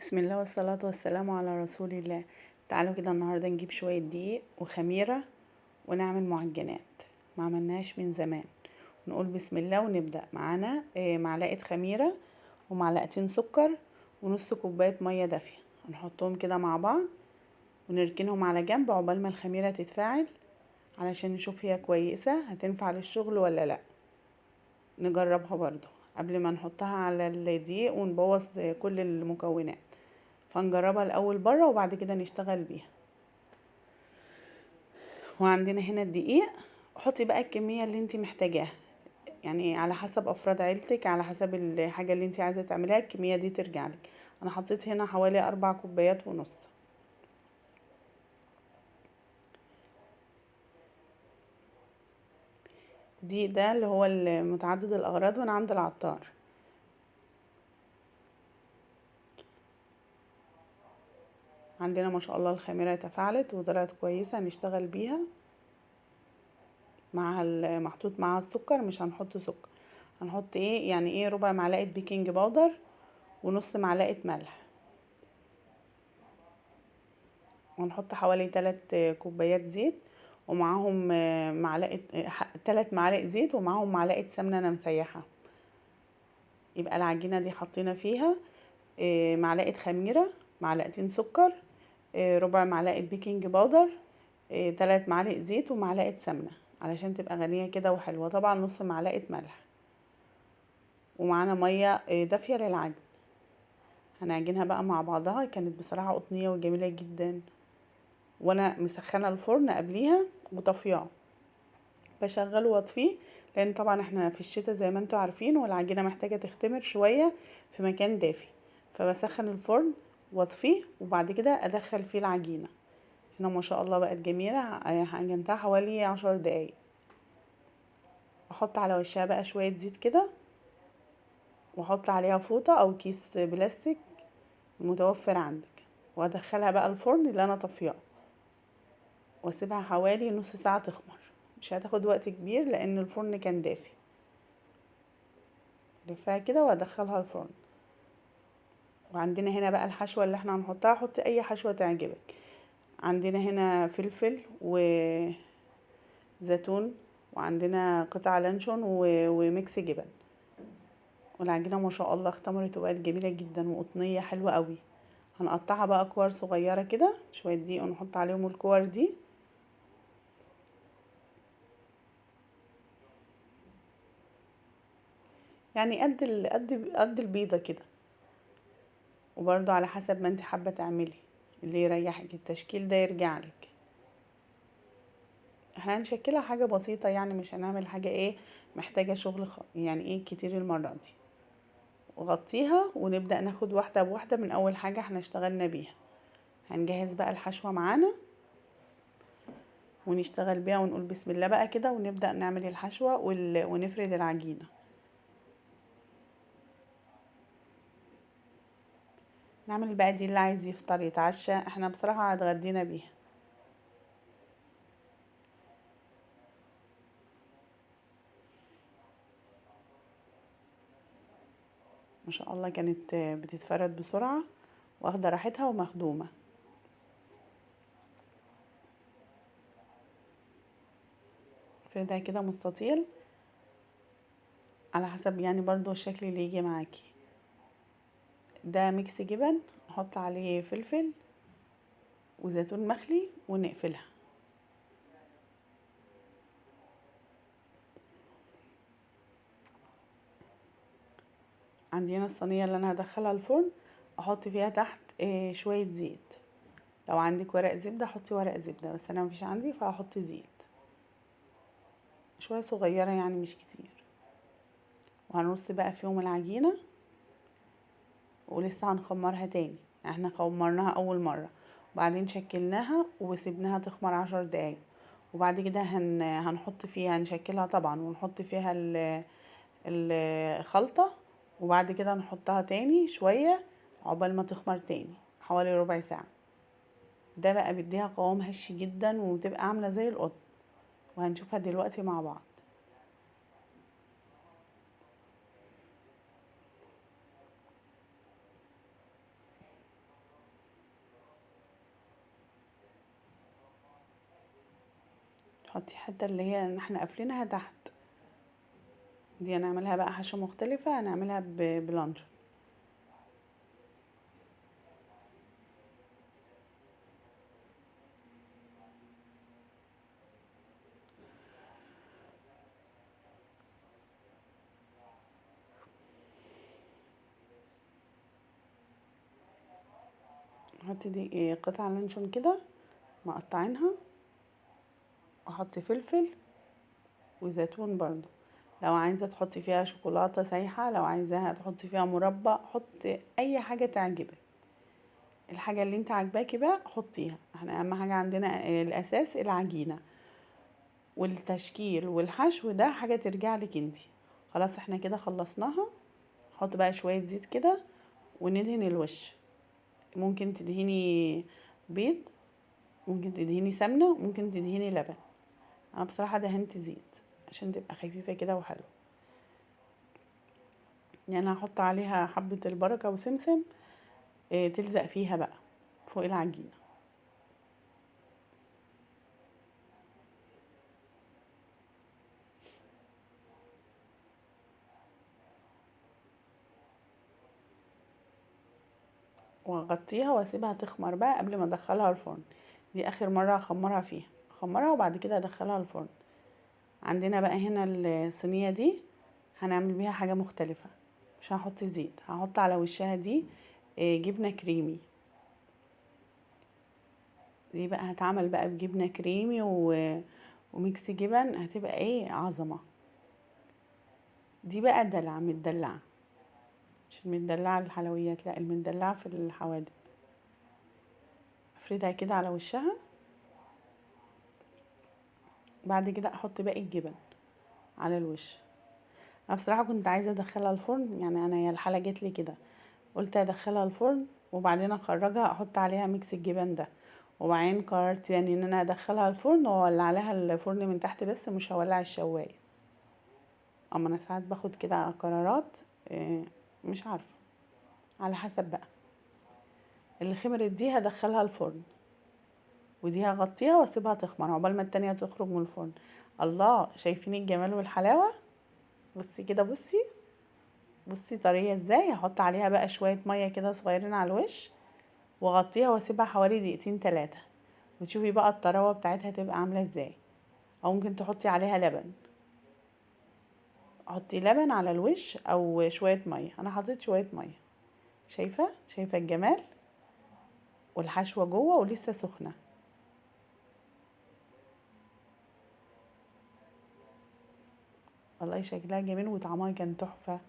بسم الله والصلاة والسلام على رسول الله. تعالوا كده النهاردة نجيب شوية دقيق وخميرة ونعمل معجنات ما عملناش من زمان. نقول بسم الله ونبدأ. معانا معلقة خميرة ومعلقتين سكر ونص كوباية مية دافية. هنحطهم كده مع بعض ونركنهم على جنب عقبال ما الخميرة تتفاعل علشان نشوف هي كويسة هتنفع للشغل ولا لا. نجربها برضو قبل ما نحطها على الدقيق ونبوظ كل المكونات، فنجربها الاول بره وبعد كده نشتغل بيها. وعندنا هنا الدقيق، حطي بقى الكميه اللي انت محتاجاها، يعني على حسب افراد عيلتك، على حسب الحاجه اللي انت عايزه تعمليها الكميه دي ترجع لك. انا حطيت هنا حوالي 4 كوبايات ونص. الدقيق ده اللي هو المتعدد الاغراض من عند العطار. عندنا ما شاء الله الخميره تفاعلت وطلعت كويسه، هنشتغل بيها. مع محطوط معاها السكر، مش هنحط سكر، هنحط ايه يعني ايه ربع معلقه بيكنج باودر ونص معلقه ملح، ونحط حوالي 3 كوبايات زيت ومعاهم معلقه 3 معالق زيت ومعاهم معلقه سمنه انا مسيحه. يبقى العجينه دي حطينا فيها معلقه خميره، معلقتين سكر، ربع معلقه بيكنج باودر، 3 معالق زيت ومعلقه سمنه علشان تبقى غنيه كده وحلوه. طبعا نص معلقه ملح، ومعانا ميه دافيه للعجن. هنعجنها بقى مع بعضها. كانت بصراحه قطنيه وجميله جدا، وانا مسخنه الفرن قبليها وطفياه. بشغله واطفيه لان طبعا احنا في الشتاء زي ما انتوا عارفين والعجينه محتاجه تختمر شويه في مكان دافي، فبسخن الفرن واطفيه وبعد كده ادخل فيه العجينه. هنا ما شاء الله بقت جميله. عجنتها حوالي 10 دقايق. احط على وشها بقى شويه زيت كده، واحط عليها فوطه او كيس بلاستيك متوفر عندك، وادخلها بقى الفرن اللي انا طفياه، واسيبها حوالي نص ساعه تخمر. مش هتاخد وقت كبير لان الفرن كان دافي. لفها كده وادخلها الفرن. وعندنا هنا بقى الحشوة اللي احنا هنحطها. حط اي حشوة تعجبك. عندنا هنا فلفل وزيتون، وعندنا قطع لانشون وميكس جبن. والعجينة ما شاء الله اختمرت وبقت جميلة جدا وقطنية حلوة قوي. هنقطعها بقى كور صغيرة كده، شوية دقيق ونحط عليهم الكور دي. يعني قد البيضة كده، وبرضو على حسب ما انت حابة تعملي اللي يريحك. التشكيل ده يرجع لك. احنا هنشكلها حاجة بسيطة، يعني مش هنعمل حاجة ايه محتاجة شغل يعني ايه كتير المرة دي. وغطيها ونبدأ ناخد واحدة بواحدة من اول حاجة احنا اشتغلنا بيها. هنجهز بقى الحشوة معانا ونشتغل بيها ونقول بسم الله بقى كده، ونبدأ نعمل الحشوة ونفرد العجينة. نعمل بقى دي اللي عايز يفطر يتعشى، احنا بصراحة هتغدينا بيها. ما شاء الله كانت بتتفرد بسرعة واخدة راحتها ومخدومة. فردها كده مستطيل على حسب يعني برضو الشكل اللي يجي معاكي. ده ميكس جبن، نحط عليه فلفل وزيتون مخلي ونقفلها. عندي هنا الصينية اللي انا هدخلها الفرن، احط فيها تحت شوية زيت. لو عندك ورق زبدة حطي ورق زبدة، بس انا مفيش عندي فهحط زيت شوية صغيرة يعني مش كتير. وهنرص بقى فيهم العجينة ولسه هنخمرها تاني. احنا خمرناها اول مرة وبعدين شكلناها وسيبناها تخمر 10 دقايق، وبعد كده هنحط فيها، نشكلها طبعا ونحط فيها الخلطة، وبعد كده نحطها تاني شوية عقبال ما تخمر تاني حوالي ربع ساعة. ده بقى بيديها قوام هش جدا وتبقى عاملة زي القطن، وهنشوفها دلوقتي مع بعض. تحطي حتة اللي هي احنا قافلينها تحت دي، هنعملها بقى حشو مختلفة، هنعملها بلانشون. نحط دي قطع لانشون كده مقطعينها، واحط فلفل وزيتون برضو. لو عايزة تحطي فيها شوكولاتة سايحة، لو عايزاها تحطي فيها مربى، حطي اي حاجة تعجبك، الحاجة اللي انت عاجباكي بقى حطيها. احنا اهم حاجة عندنا الاساس العجينة، والتشكيل والحشو ده حاجة ترجع لك انتي. خلاص احنا كده خلصناها. نحط بقى شوية زيت كده وندهن الوش. ممكن تدهني بيض، ممكن تدهني سمنة، ممكن تدهني لبن. انا بصراحة دهنت زيت عشان تبقى خفيفة كده وحلوة. يعني انا هحط عليها حبة البركة وسمسم تلزق فيها بقى فوق العجينة. واغطيها واسيبها تخمر بقى قبل ما ادخلها الفرن. دي اخر مرة اخمرها فيها، اخمرها وبعد كده ادخلها الفرن. عندنا بقى هنا الصينية دي هنعمل بيها حاجة مختلفة. مش هحط زيت، هحط على وشها دي جبنة كريمي. دي بقى هتعمل بقى بجبنة كريمي وميكس جبن، هتبقى ايه عظمة. دي بقى دلع متدلعة، مش المدلعة الحلويات، لا المدلعة في الحوادق. افردها كده على وشها. بعد كده احط باقي الجبن على الوش. انا بصراحة كنت عايزة ادخلها الفرن، يعني انا يا الحالة جت لي كده قلت ادخلها الفرن وبعدين اخرجها احط عليها ميكس الجبن ده، وبعدين قررت يعني ان انا ادخلها الفرن واولع عليها الفرن من تحت بس مش هولع الشواية. اما انا ساعات باخد كده قرارات مش عارفة، على حسب بقى. اللي خمرت دي هدخلها الفرن، ودي هغطيها واسيبها تخمر عقبال ما التانية تخرج من الفرن. الله، شايفين الجمال والحلاوة؟ بصي كده، بصي بصي طرية ازاي. هحط عليها بقى شوية مية كده صغيرين على الوش، واغطيها واسيبها حوالي دقيقتين 3، وتشوفي بقى الطراوة بتاعتها تبقى عاملة ازاي. او ممكن تحطي عليها لبن، حطي لبن على الوش او شوية مية. انا حطيت شوية مية. شايفة الجمال، والحشوة جوه ولسه سخنة. والله شكلها جميل وطعمها كان تحفة.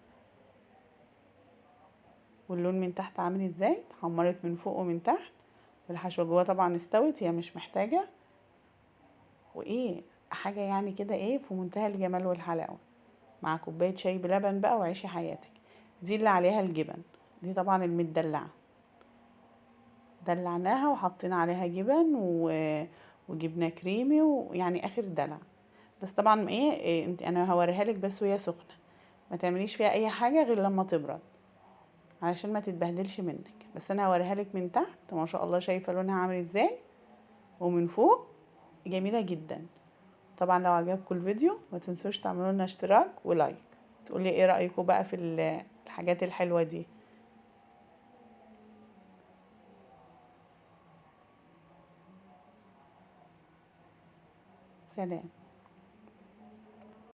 واللون من تحت عامل ازاي، اتحمرت من فوق ومن تحت، والحشوة جوه طبعا استوت، هي مش محتاجة. وايه حاجة يعني كده ايه في منتهى الجمال والحلاوة، مع كوباية شاي بلبن بقى وعيشي حياتك. دي اللي عليها الجبن، دي طبعا المدلعة. دلعناها وحطينا عليها جبن وجبنة كريمي، ويعني اخر دلع. بس طبعا إيه انت انا هوريها لك بس وهي سخنة، ما تعمليش فيها اي حاجة غير لما تبرد علشان ما تتبهدلش منك. بس انا هوريها لك من تحت ما شاء الله، شايفة لونها عامل ازاي، ومن فوق جميلة جدا. طبعا لو عجبكم الفيديو ما تنسوش تعملوا لنا اشتراك ولايك، تقولي ايه رأيكم بقى في الحاجات الحلوة دي. سلام.